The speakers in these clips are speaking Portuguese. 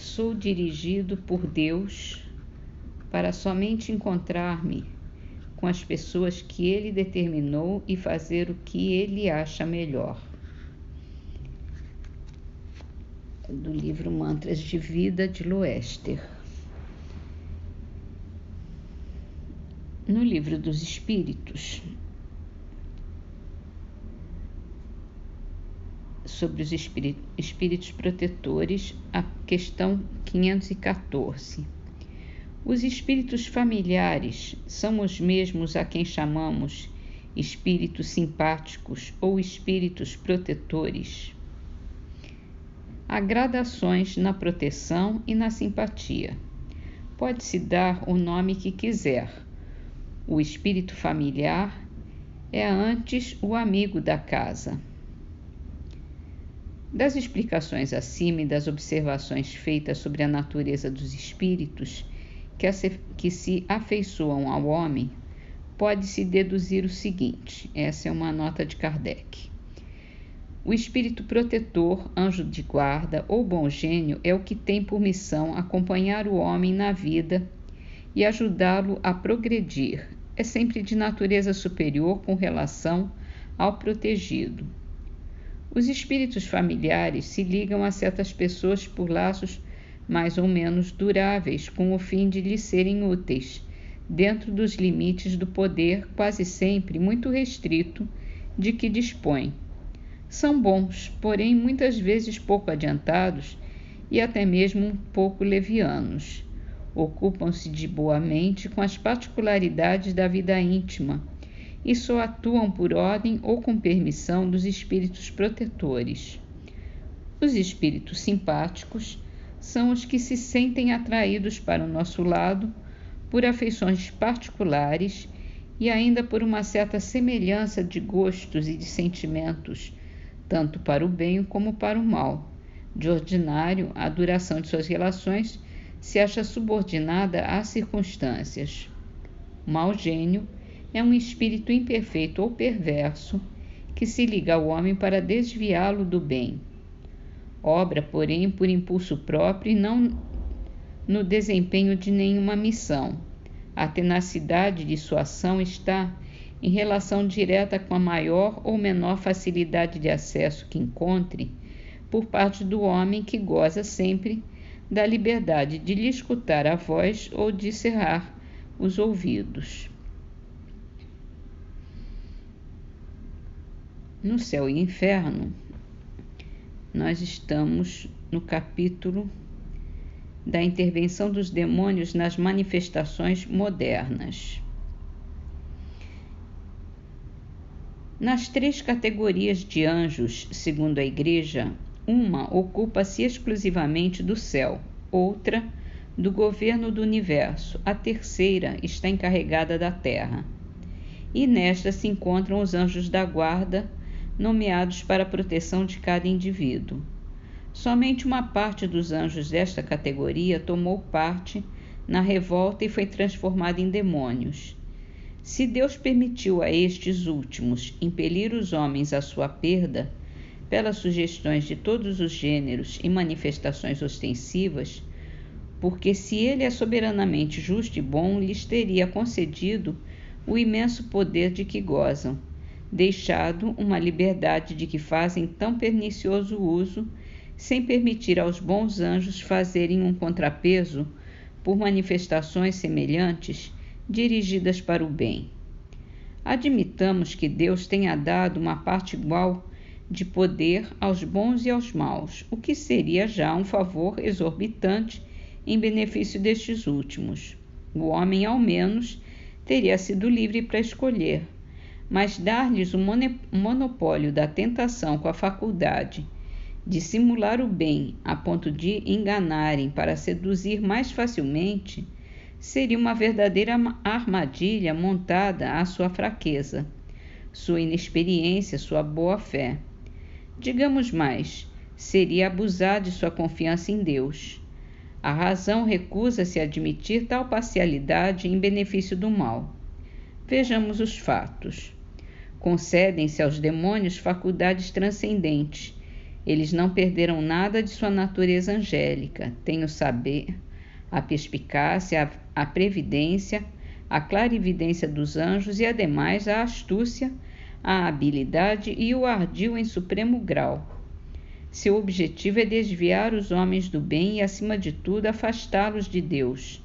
Sou dirigido por Deus para somente encontrar-me com as pessoas que Ele determinou e fazer o que Ele acha melhor. Do livro Mantras de Vida, de Loester. No livro dos Espíritos, sobre os espíritos protetores, a questão 514. Os espíritos familiares são os mesmos a quem chamamos espíritos simpáticos ou espíritos protetores? Há gradações na proteção e na simpatia. Pode-se dar o nome que quiser. O espírito familiar é antes o amigo da casa. Das explicações acima e das observações feitas sobre a natureza dos espíritos que se afeiçoam ao homem, pode-se deduzir o seguinte, essa é uma nota de Kardec. O espírito protetor, anjo de guarda ou bom gênio é o que tem por missão acompanhar o homem na vida e ajudá-lo a progredir. É sempre de natureza superior com relação ao protegido. Os espíritos familiares se ligam a certas pessoas por laços mais ou menos duráveis, com o fim de lhes serem úteis, dentro dos limites do poder quase sempre muito restrito de que dispõem. São bons, porém muitas vezes pouco adiantados e até mesmo um pouco levianos. Ocupam-se de boa mente com as particularidades da vida íntima e só atuam por ordem ou com permissão dos espíritos protetores. Os espíritos simpáticos são os que se sentem atraídos para o nosso lado por afeições particulares e ainda por uma certa semelhança de gostos e de sentimentos, tanto para o bem como para o mal. De ordinário, a duração de suas relações se acha subordinada às circunstâncias. O mau gênio é um espírito imperfeito ou perverso que se liga ao homem para desviá-lo do bem. Obra, porém, por impulso próprio e não no desempenho de nenhuma missão. A tenacidade de sua ação está em relação direta com a maior ou menor facilidade de acesso que encontre por parte do homem, que goza sempre da liberdade de lhe escutar a voz ou de cerrar os ouvidos. No Céu e Inferno, nós estamos no capítulo da intervenção dos demônios nas manifestações modernas. Nas 3 categorias de anjos, segundo a Igreja, uma ocupa-se exclusivamente do céu, outra do governo do universo, a terceira está encarregada da terra. E nesta se encontram os anjos da guarda, nomeados para a proteção de cada indivíduo. Somente uma parte dos anjos desta categoria tomou parte na revolta e foi transformada em demônios. Se Deus permitiu a estes últimos impelir os homens à sua perda, pelas sugestões de todos os gêneros e manifestações ostensivas, porque se ele é soberanamente justo e bom, lhes teria concedido o imenso poder de que gozam, deixado uma liberdade de que fazem tão pernicioso uso, sem permitir aos bons anjos fazerem um contrapeso por manifestações semelhantes dirigidas para o bem. Admitamos que Deus tenha dado uma parte igual de poder aos bons e aos maus, o que seria já um favor exorbitante em benefício destes últimos. O homem, ao menos, teria sido livre para escolher, mas dar-lhes o monopólio da tentação com a faculdade de simular o bem a ponto de enganarem para seduzir mais facilmente seria uma verdadeira armadilha montada à sua fraqueza, sua inexperiência, sua boa-fé. Digamos mais, seria abusar de sua confiança em Deus. A razão recusa-se a admitir tal parcialidade em benefício do mal. Vejamos os fatos. Concedem-se aos demônios faculdades transcendentes, Eles não perderam nada de sua natureza angélica, têm o saber, a perspicácia, a previdência, a clarividência dos anjos e, ademais, a astúcia, a habilidade e o ardil em supremo grau. Seu objetivo é desviar os homens do bem e, acima de tudo, afastá-los de Deus,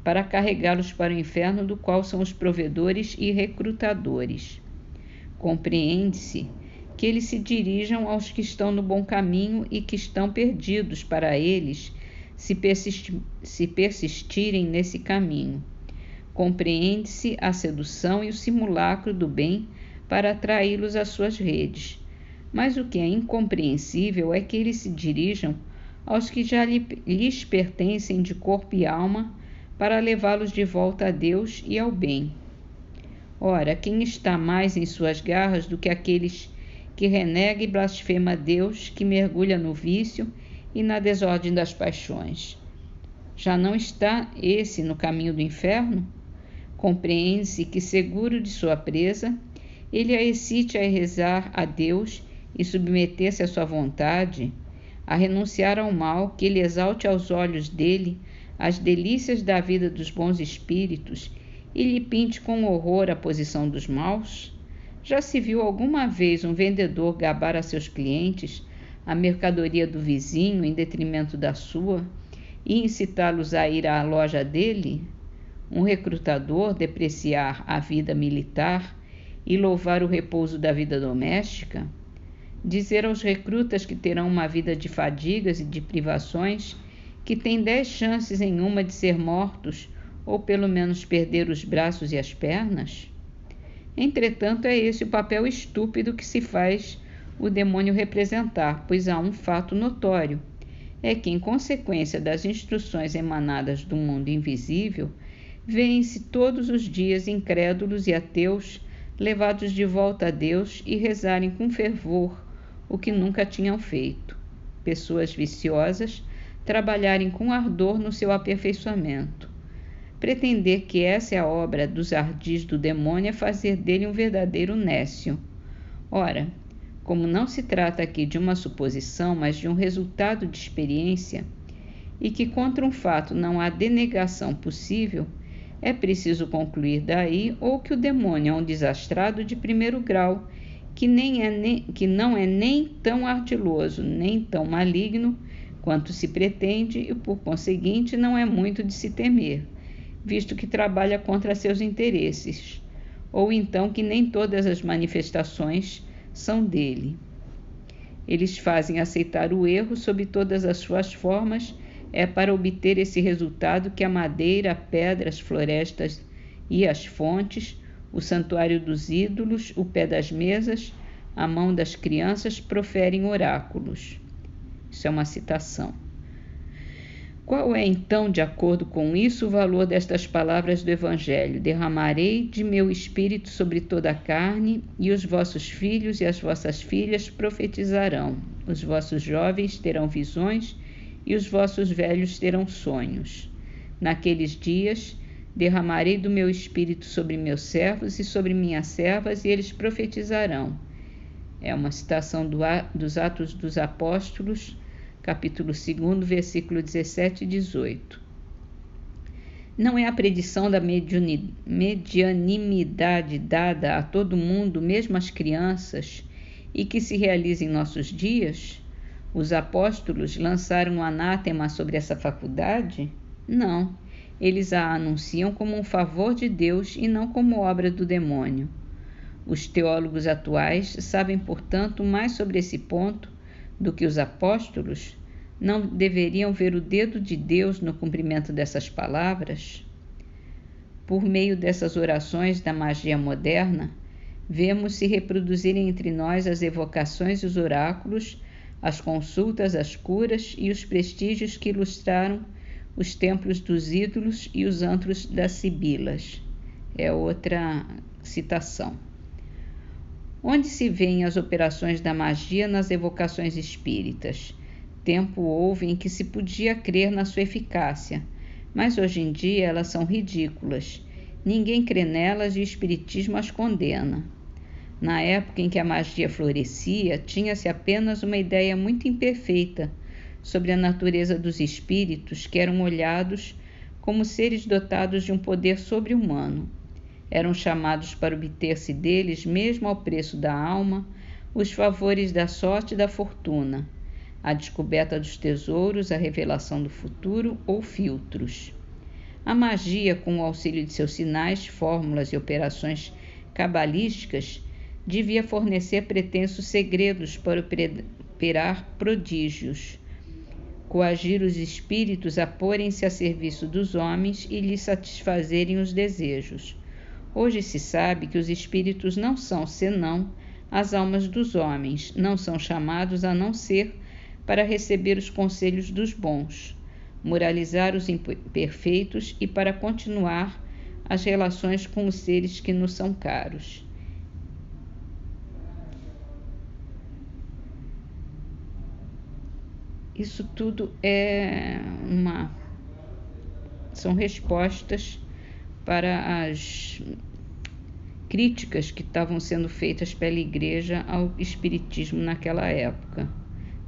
para carregá-los para o inferno, do qual são os provedores e recrutadores. Compreende-se que eles se dirijam aos que estão no bom caminho e que estão perdidos para eles, se persistirem nesse caminho. Compreende-se a sedução e o simulacro do bem para atraí-los às suas redes. Mas o que é incompreensível é que eles se dirijam aos que já lhes pertencem de corpo e alma para levá-los de volta a Deus e ao bem. Ora, quem está mais em suas garras do que aqueles que renega e blasfema Deus, que mergulha no vício e na desordem das paixões? Já não está esse no caminho do inferno? Compreende-se que, seguro de sua presa, ele a excite a rezar a Deus e submeter-se à sua vontade, a renunciar ao mal, que ele exalte aos olhos dele as delícias da vida dos bons espíritos e lhe pinte com horror a posição dos maus? Já se viu alguma vez um vendedor gabar a seus clientes a mercadoria do vizinho em detrimento da sua e incitá-los a ir à loja dele? Um recrutador depreciar a vida militar e louvar o repouso da vida doméstica? Dizer aos recrutas que terão uma vida de fadigas e de privações, que têm 10 chances em uma de ser mortos ou pelo menos perder os braços e as pernas? Entretanto, é esse o papel estúpido que se faz o demônio representar, pois há um fato notório: é que, em consequência das instruções emanadas do mundo invisível, vêem-se todos os dias incrédulos e ateus levados de volta a Deus e rezarem com fervor o que nunca tinham feito. Pessoas viciosas trabalharem com ardor no seu aperfeiçoamento. Pretender que essa é a obra dos ardis do demônio é fazer dele um verdadeiro nécio. Ora, como não se trata aqui de uma suposição, mas de um resultado de experiência, e que contra um fato não há denegação possível, é preciso concluir daí ou que o demônio é um desastrado de primeiro grau, que não é nem tão ardiloso, nem tão maligno quanto se pretende e, por conseguinte, não é muito de se temer, visto que trabalha contra seus interesses, ou então que nem todas as manifestações são dele. Eles fazem aceitar o erro sob todas as suas formas, é para obter esse resultado que a madeira, a pedra, as florestas e as fontes, o santuário dos ídolos, o pé das mesas, a mão das crianças proferem oráculos. Isso é uma citação. Qual é, então, de acordo com isso, o valor destas palavras do Evangelho? Derramarei de meu espírito sobre toda a carne, e os vossos filhos e as vossas filhas profetizarão, os vossos jovens terão visões, e os vossos velhos terão sonhos. Naqueles dias, derramarei do meu espírito sobre meus servos e sobre minhas servas, e eles profetizarão. É uma citação dos Atos dos Apóstolos, capítulo 2, versículo 17 e 18. Não é a predição da medianimidade dada a todo mundo, mesmo às crianças, e que se realiza em nossos dias? Os apóstolos lançaram um anátema sobre essa faculdade? Não, eles a anunciam como um favor de Deus e não como obra do demônio. Os teólogos atuais sabem, portanto, mais sobre esse ponto do que os apóstolos. Não deveriam ver o dedo de Deus no cumprimento dessas palavras? Por meio dessas orações da magia moderna, vemos se reproduzirem entre nós as evocações e os oráculos, as consultas, as curas e os prestígios que ilustraram os templos dos ídolos e os antros das sibilas. É outra citação. Onde se veem as operações da magia nas evocações espíritas? Tempo houve em que se podia crer na sua eficácia, mas hoje em dia elas são ridículas. Ninguém crê nelas e o espiritismo as condena. Na época em que a magia florescia, tinha-se apenas uma ideia muito imperfeita sobre a natureza dos espíritos, que eram olhados como seres dotados de um poder sobre-humano. Eram chamados para obter-se deles, mesmo ao preço da alma, os favores da sorte e da fortuna, a descoberta dos tesouros, a revelação do futuro ou filtros. A magia, com o auxílio de seus sinais, fórmulas e operações cabalísticas, devia fornecer pretensos segredos para operar prodígios, coagir os espíritos a porem-se a serviço dos homens e lhes satisfazerem os desejos. Hoje se sabe que os espíritos não são senão as almas dos homens, não são chamados a não ser para receber os conselhos dos bons, moralizar os imperfeitos e para continuar as relações com os seres que nos são caros. Isso tudo são respostas para as críticas que estavam sendo feitas pela Igreja ao Espiritismo naquela época,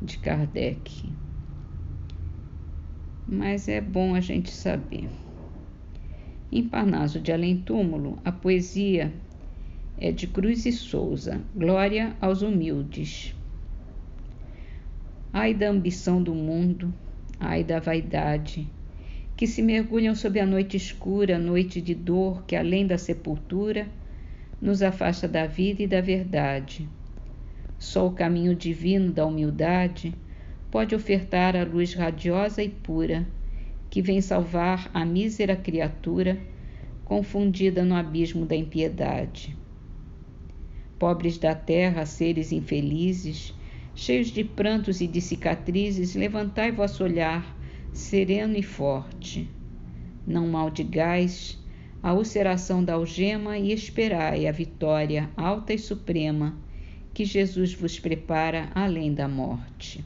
de Kardec. Mas é bom a gente saber. Em Parnaso de Além-Túmulo, a poesia é de Cruz e Souza, Glória aos Humildes. Ai da ambição do mundo, ai da vaidade, que se mergulham sob a noite escura, noite de dor que, além da sepultura, nos afasta da vida e da verdade. Só o caminho divino da humildade pode ofertar a luz radiosa e pura, que vem salvar a mísera criatura confundida no abismo da impiedade. Pobres da terra, seres infelizes, cheios de prantos e de cicatrizes, levantai vosso olhar sereno e forte. Não maldigais a ulceração da algema e esperai a vitória alta e suprema que Jesus vos prepara além da morte.